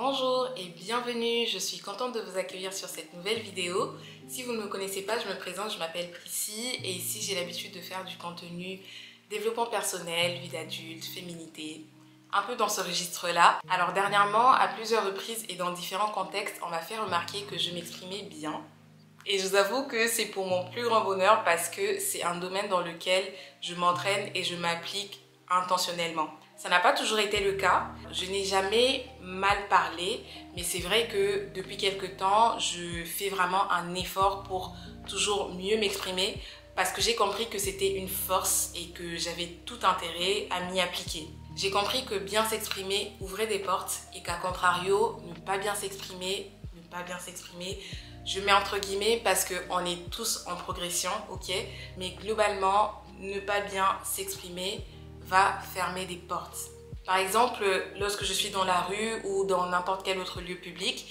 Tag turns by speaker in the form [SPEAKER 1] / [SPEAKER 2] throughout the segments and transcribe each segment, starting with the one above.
[SPEAKER 1] Bonjour et bienvenue, je suis contente de vous accueillir sur cette nouvelle vidéo. Si vous ne me connaissez pas, je me présente, je m'appelle Prissy et ici j'ai l'habitude de faire du contenu développement personnel, vie d'adulte, féminité, un peu dans ce registre-là. Alors dernièrement, à plusieurs reprises et dans différents contextes, on m'a fait remarquer que je m'exprimais bien. Et je vous avoue que c'est pour mon plus grand bonheur parce que c'est un domaine dans lequel je m'entraîne et je m'applique intentionnellement. Ça n'a pas toujours été le cas. Je n'ai jamais mal parlé, mais c'est vrai que depuis quelques temps, je fais vraiment un effort pour toujours mieux m'exprimer parce que j'ai compris que c'était une force et que j'avais tout intérêt à m'y appliquer. J'ai compris que bien s'exprimer ouvrait des portes et qu'à contrario, ne pas bien s'exprimer, je mets entre guillemets parce qu'on est tous en progression, ok? Mais globalement, ne pas bien s'exprimer va fermer des portes. Par exemple, lorsque je suis dans la rue ou dans n'importe quel autre lieu public,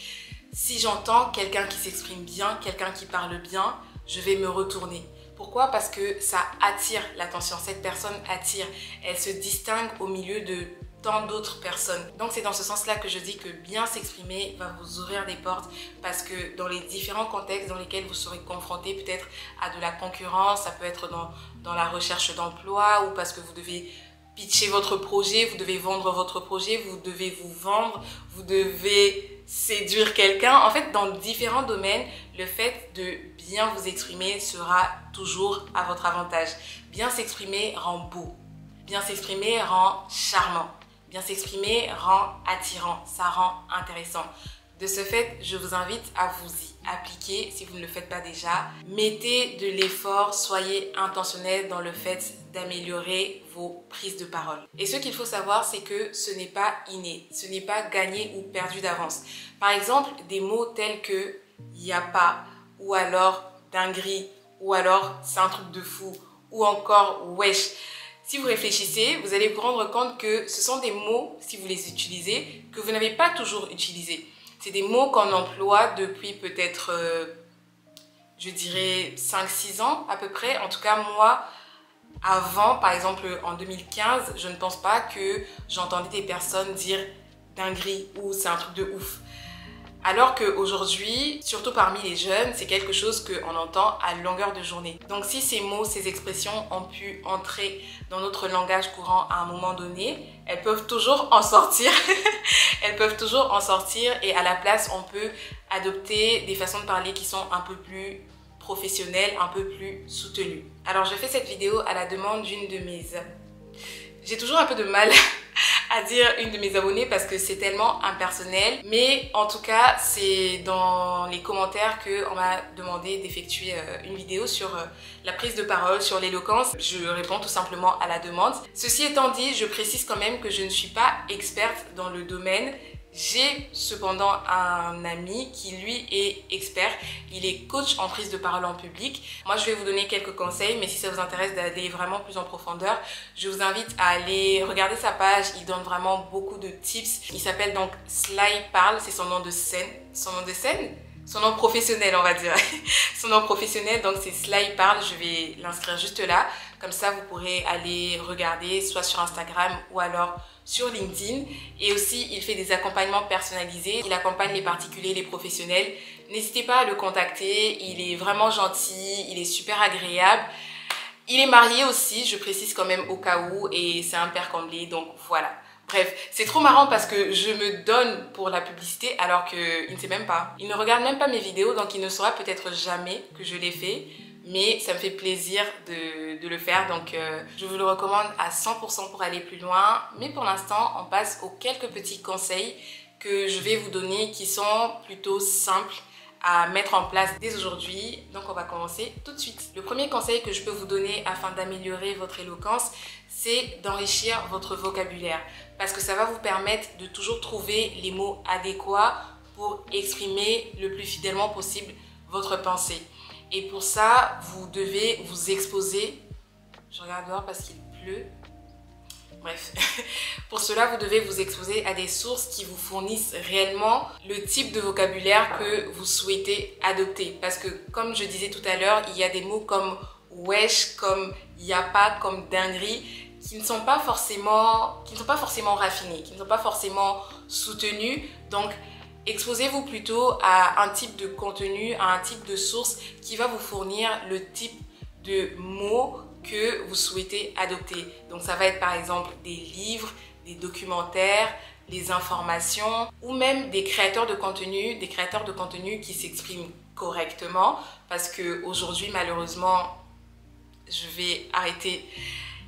[SPEAKER 1] si j'entends quelqu'un qui s'exprime bien, quelqu'un qui parle bien, je vais me retourner. Pourquoi? Parce que ça attire l'attention, cette personne attire, elle se distingue au milieu de tant d'autres personnes. Donc c'est dans ce sens-là que je dis que bien s'exprimer va vous ouvrir des portes parce que dans les différents contextes dans lesquels vous serez confronté peut-être à de la concurrence, ça peut être dans la recherche d'emploi ou parce que vous devez pitcher votre projet, vous devez vendre votre projet, vous devez vous vendre, vous devez séduire quelqu'un. En fait, dans différents domaines, le fait de bien vous exprimer sera toujours à votre avantage. Bien s'exprimer rend beau. Bien s'exprimer rend charmant. Bien s'exprimer rend attirant. Ça rend intéressant. De ce fait, je vous invite à vous y appliquer si vous ne le faites pas déjà. Mettez de l'effort, soyez intentionnel dans le fait d'améliorer vos prises de parole. Et ce qu'il faut savoir, c'est que ce n'est pas inné, ce n'est pas gagné ou perdu d'avance. Par exemple, des mots tels que « y a pas » ou alors « dinguerie » ou alors « c'est un truc de fou » ou encore « wesh ». Si vous réfléchissez, vous allez vous rendre compte que ce sont des mots, si vous les utilisez, que vous n'avez pas toujours utilisés. C'est des mots qu'on emploie depuis peut-être, je dirais, 5-6 ans à peu près. En tout cas, moi, avant, par exemple, en 2015, je ne pense pas que j'entendais des personnes dire « dinguerie » ou « c'est un truc de ouf ». Alors qu'aujourd'hui, surtout parmi les jeunes, c'est quelque chose qu'on entend à longueur de journée. Donc si ces mots, ces expressions ont pu entrer dans notre langage courant à un moment donné, elles peuvent toujours en sortir. Elles peuvent toujours en sortir et à la place, on peut adopter des façons de parler qui sont un peu plus professionnelles, un peu plus soutenues. Alors je fais cette vidéo à la demande d'une de mes... J'ai toujours un peu de mal à dire une de mes abonnées parce que c'est tellement impersonnel, mais en tout cas c'est dans les commentaires qu'on m'a demandé d'effectuer une vidéo sur la prise de parole, sur l'éloquence. Je réponds tout simplement à la demande. Ceci étant dit, je précise quand même que je ne suis pas experte dans le domaine. J'ai cependant un ami qui lui est expert, il est coach en prise de parole en public. Moi je vais vous donner quelques conseils, mais si ça vous intéresse d'aller vraiment plus en profondeur, je vous invite à aller regarder sa page, il donne vraiment beaucoup de tips. Il s'appelle donc Sly Parle, c'est son nom de scène. Son nom de scène? Son nom professionnel on va dire. Son nom professionnel donc c'est Sly Parle, je vais l'inscrire juste là. Comme ça vous pourrez aller regarder soit sur Instagram ou alors sur LinkedIn. Et aussi il fait des accompagnements personnalisés, il accompagne les particuliers, les professionnels. N'hésitez pas à le contacter, il est vraiment gentil, il est super agréable. Il est marié aussi, je précise quand même au cas où, et c'est un père comblé, donc voilà. Bref, c'est trop marrant parce que je me donne pour la publicité alors qu'il ne sait même pas. Il ne regarde même pas mes vidéos, donc il ne saura peut-être jamais que je l'ai fait. Mais ça me fait plaisir de le faire, donc je vous le recommande à 100% pour aller plus loin. Mais pour l'instant, on passe aux quelques petits conseils que je vais vous donner qui sont plutôt simples à mettre en place dès aujourd'hui. Donc on va commencer tout de suite. Le premier conseil que je peux vous donner afin d'améliorer votre éloquence, c'est d'enrichir votre vocabulaire. Parce que ça va vous permettre de toujours trouver les mots adéquats pour exprimer le plus fidèlement possible votre pensée. Et pour ça, vous devez vous exposer. Je regarde dehors parce qu'il pleut. Bref, pour cela, vous devez vous exposer à des sources qui vous fournissent réellement le type de vocabulaire que vous souhaitez adopter. Parce que, comme je disais tout à l'heure, il y a des mots comme wesh, comme y a pas, comme dinguerie, qui ne sont pas forcément raffinés, qui ne sont pas forcément soutenus. Donc, exposez-vous plutôt à un type de contenu, à un type de source qui va vous fournir le type de mots que vous souhaitez adopter. Donc, ça va être par exemple des livres, des documentaires, les informations ou même des créateurs de contenu qui s'expriment correctement, parce que aujourd'hui malheureusement je vais arrêter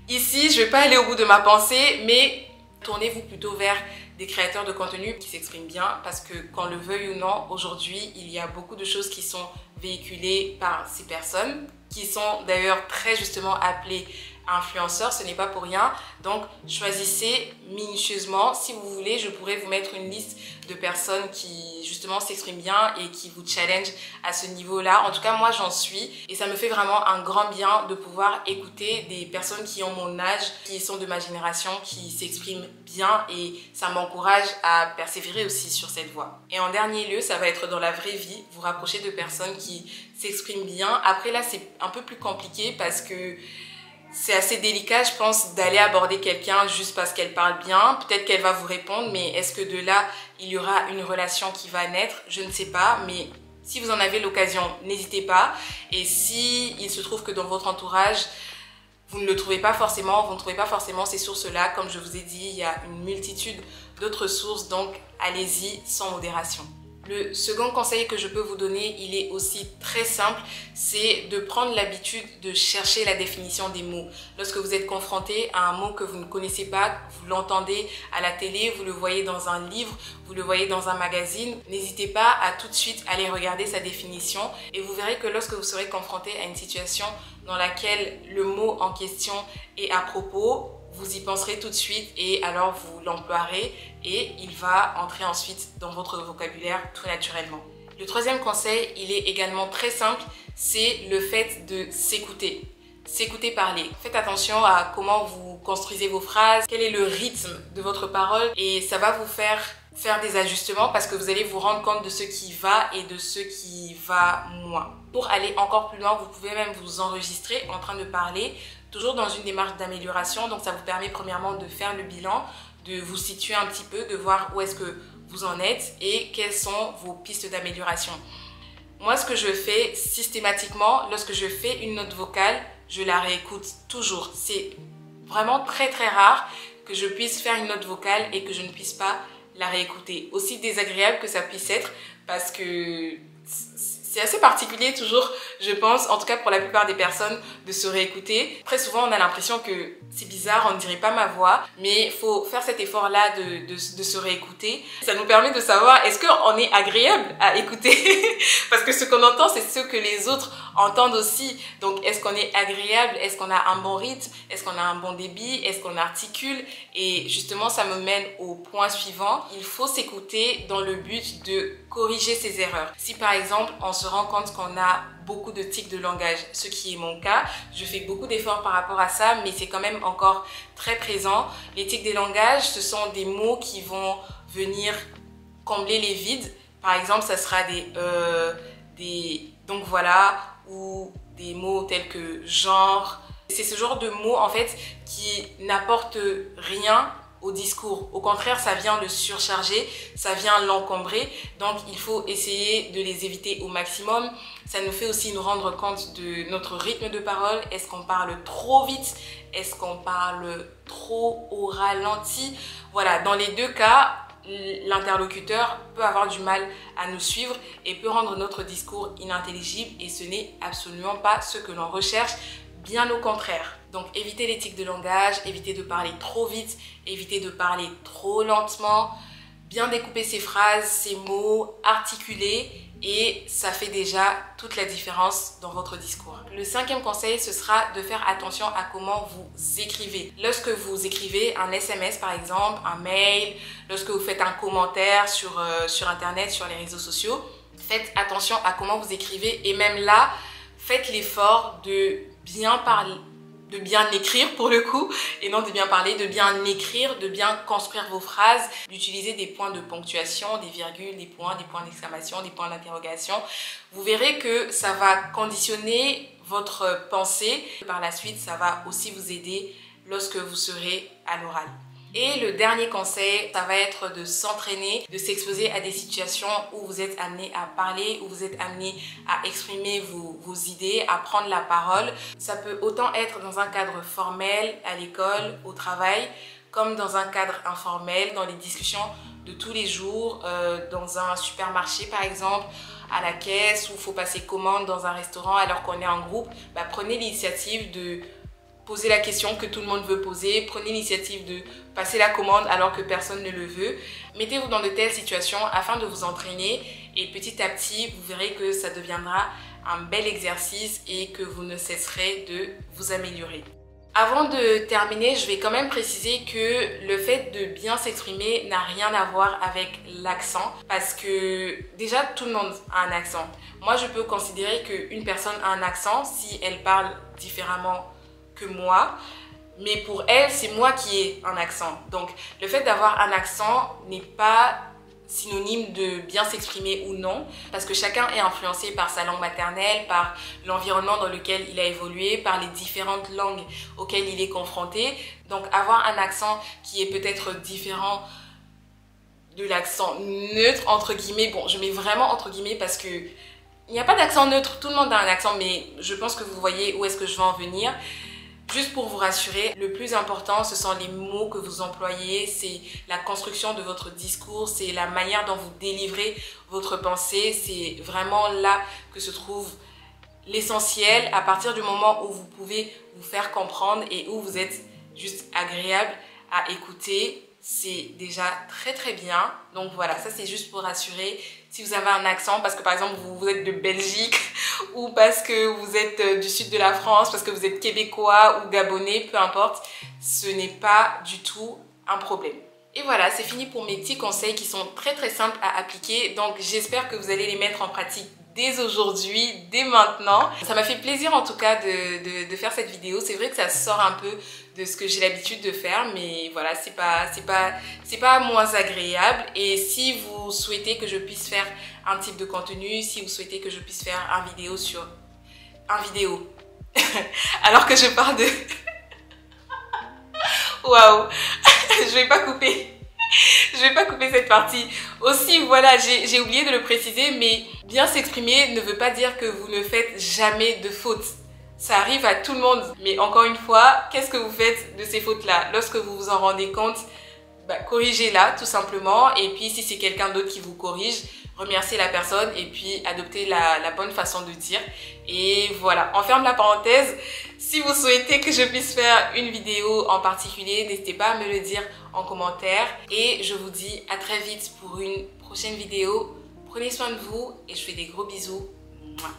[SPEAKER 1] ici, je vais pas aller au bout de ma pensée, mais tournez-vous plutôt vers des créateurs de contenu qui s'expriment bien, parce que qu'on le veuille ou non, aujourd'hui il y a beaucoup de choses qui sont véhiculées par ces personnes qui sont d'ailleurs très justement appelées influenceurs, ce n'est pas pour rien. Donc choisissez minutieusement. Si vous voulez, je pourrais vous mettre une liste de personnes qui justement s'expriment bien et qui vous challenge à ce niveau-là. En tout cas, moi j'en suis et ça me fait vraiment un grand bien de pouvoir écouter des personnes qui ont mon âge, qui sont de ma génération, qui s'expriment bien, et ça m'encourage à persévérer aussi sur cette voie. Et en dernier lieu, ça va être dans la vraie vie, vous rapprocher de personnes qui s'expriment bien. Après là, c'est un peu plus compliqué parce que c'est assez délicat, je pense, d'aller aborder quelqu'un juste parce qu'elle parle bien. Peut-être qu'elle va vous répondre, mais est-ce que de là, il y aura une relation qui va naître? Je ne sais pas, mais si vous en avez l'occasion, n'hésitez pas. Et si il se trouve que dans votre entourage, vous ne le trouvez pas forcément, vous ne trouvez pas forcément ces sources-là, comme je vous ai dit, il y a une multitude d'autres sources, donc allez-y sans modération. Le second conseil que je peux vous donner, il est aussi très simple, c'est de prendre l'habitude de chercher la définition des mots. Lorsque vous êtes confronté à un mot que vous ne connaissez pas, vous l'entendez à la télé, vous le voyez dans un livre, vous le voyez dans un magazine, n'hésitez pas à tout de suite aller regarder sa définition et vous verrez que lorsque vous serez confronté à une situation dans laquelle le mot en question est à propos, vous y penserez tout de suite et alors vous l'emploierez et il va entrer ensuite dans votre vocabulaire tout naturellement. Le troisième conseil, il est également très simple, c'est le fait de s'écouter. S'écouter parler. Faites attention à comment vous construisez vos phrases, quel est le rythme de votre parole, et ça va vous faire des ajustements parce que vous allez vous rendre compte de ce qui va et de ce qui va moins. Pour aller encore plus loin, vous pouvez même vous enregistrer en train de parler, toujours dans une démarche d'amélioration. Donc ça vous permet premièrement de faire le bilan, de vous situer un petit peu, de voir où est-ce que vous en êtes et quelles sont vos pistes d'amélioration. Moi, ce que je fais systématiquement, lorsque je fais une note vocale, je la réécoute toujours. C'est vraiment très très rare que je puisse faire une note vocale et que je ne puisse pas la réécouter. Aussi désagréable que ça puisse être, parce que c'est assez particulier toujours, je pense, en tout cas pour la plupart des personnes, de se réécouter. Très souvent, on a l'impression que c'est bizarre, on ne dirait pas ma voix, mais il faut faire cet effort-là de se réécouter. Ça nous permet de savoir est-ce qu'on est agréable à écouter parce que ce qu'on entend, c'est ce que les autres entendent aussi. Donc, est-ce qu'on est agréable? Est-ce qu'on a un bon rythme? Est-ce qu'on a un bon débit? Est-ce qu'on articule? Et justement, ça me mène au point suivant. Il faut s'écouter dans le but de corriger ses erreurs. Si par exemple, on se rend compte qu'on a beaucoup de tics de langage, ce qui est mon cas, je fais beaucoup d'efforts par rapport à ça, mais c'est quand même encore très présent. Les tics de langage, ce sont des mots qui vont venir combler les vides. Par exemple, ça sera des donc voilà, ou des mots tels que genre. C'est ce genre de mots en fait qui n'apportent rien au discours. Au contraire, ça vient le surcharger, ça vient l'encombrer. Donc, il faut essayer de les éviter au maximum. Ça nous fait aussi nous rendre compte de notre rythme de parole. Est-ce qu'on parle trop vite? Est-ce qu'on parle trop au ralenti? Voilà, dans les deux cas, l'interlocuteur peut avoir du mal à nous suivre et peut rendre notre discours inintelligible, et ce n'est absolument pas ce que l'on recherche, bien au contraire. Donc évitez les tics de langage, évitez de parler trop vite, évitez de parler trop lentement, bien découper ses phrases, ses mots, articuler, et ça fait déjà toute la différence dans votre discours. Le cinquième conseil, ce sera de faire attention à comment vous écrivez. Lorsque vous écrivez un SMS par exemple, un mail, lorsque vous faites un commentaire sur internet, sur les réseaux sociaux, faites attention à comment vous écrivez, et même là, faites l'effort de bien parler, de bien écrire pour le coup, et non de bien parler, de bien écrire, de bien construire vos phrases, d'utiliser des points de ponctuation, des virgules, des points d'exclamation, des points d'interrogation. Vous verrez que ça va conditionner votre pensée. Par la suite, ça va aussi vous aider lorsque vous serez à l'oral. Et le dernier conseil, ça va être de s'entraîner, de s'exposer à des situations où vous êtes amené à parler, où vous êtes amené à exprimer vos idées, à prendre la parole. Ça peut autant être dans un cadre formel, à l'école, au travail, comme dans un cadre informel, dans les discussions de tous les jours, dans un supermarché par exemple, à la caisse, où il faut passer commande dans un restaurant alors qu'on est en groupe. Prenez l'initiative de poser la question que tout le monde veut poser, prenez l'initiative de passer la commande alors que personne ne le veut. Mettez-vous dans de telles situations afin de vous entraîner et petit à petit, vous verrez que ça deviendra un bel exercice et que vous ne cesserez de vous améliorer. Avant de terminer, je vais quand même préciser que le fait de bien s'exprimer n'a rien à voir avec l'accent parce que déjà tout le monde a un accent. Moi, je peux considérer qu'une personne a un accent si elle parle différemment que moi, mais pour elle, c'est moi qui ai un accent. Donc, le fait d'avoir un accent n'est pas synonyme de bien s'exprimer ou non, parce que chacun est influencé par sa langue maternelle, par l'environnement dans lequel il a évolué, par les différentes langues auxquelles il est confronté. Donc, avoir un accent qui est peut-être différent de l'accent neutre, entre guillemets, bon, je mets vraiment entre guillemets parce que il n'y a pas d'accent neutre, tout le monde a un accent, mais je pense que vous voyez où est-ce que je veux en venir. Juste pour vous rassurer, le plus important, ce sont les mots que vous employez, c'est la construction de votre discours, c'est la manière dont vous délivrez votre pensée. C'est vraiment là que se trouve l'essentiel, à partir du moment où vous pouvez vous faire comprendre et où vous êtes juste agréable à écouter. C'est déjà très très bien. Donc voilà, ça c'est juste pour rassurer. Si vous avez un accent, parce que par exemple vous êtes de Belgique ou parce que vous êtes du sud de la France, parce que vous êtes québécois ou gabonais, peu importe, ce n'est pas du tout un problème. Et voilà, c'est fini pour mes petits conseils qui sont très très simples à appliquer. Donc j'espère que vous allez les mettre en pratique dès aujourd'hui, dès maintenant. Ça m'a fait plaisir en tout cas de faire cette vidéo. C'est vrai que ça sort un peu de ce que j'ai l'habitude de faire, mais voilà, c'est pas moins agréable. Et si vous souhaitez que je puisse faire un type de contenu, si vous souhaitez que je puisse faire un vidéo alors que je parle de waouh, je vais pas couper. Je vais pas couper cette partie. Aussi, voilà, j'ai oublié de le préciser, mais bien s'exprimer ne veut pas dire que vous ne faites jamais de fautes. Ça arrive à tout le monde. Mais encore une fois, qu'est-ce que vous faites de ces fautes-là? Lorsque vous vous en rendez compte, corrigez-la tout simplement. Et puis, si c'est quelqu'un d'autre qui vous corrige, remerciez la personne et puis adoptez la bonne façon de dire. Et voilà, on ferme la parenthèse. Si vous souhaitez que je puisse faire une vidéo en particulier, n'hésitez pas à me le dire en commentaire. Et je vous dis à très vite pour une prochaine vidéo. Prenez soin de vous et je fais des gros bisous. Mouah.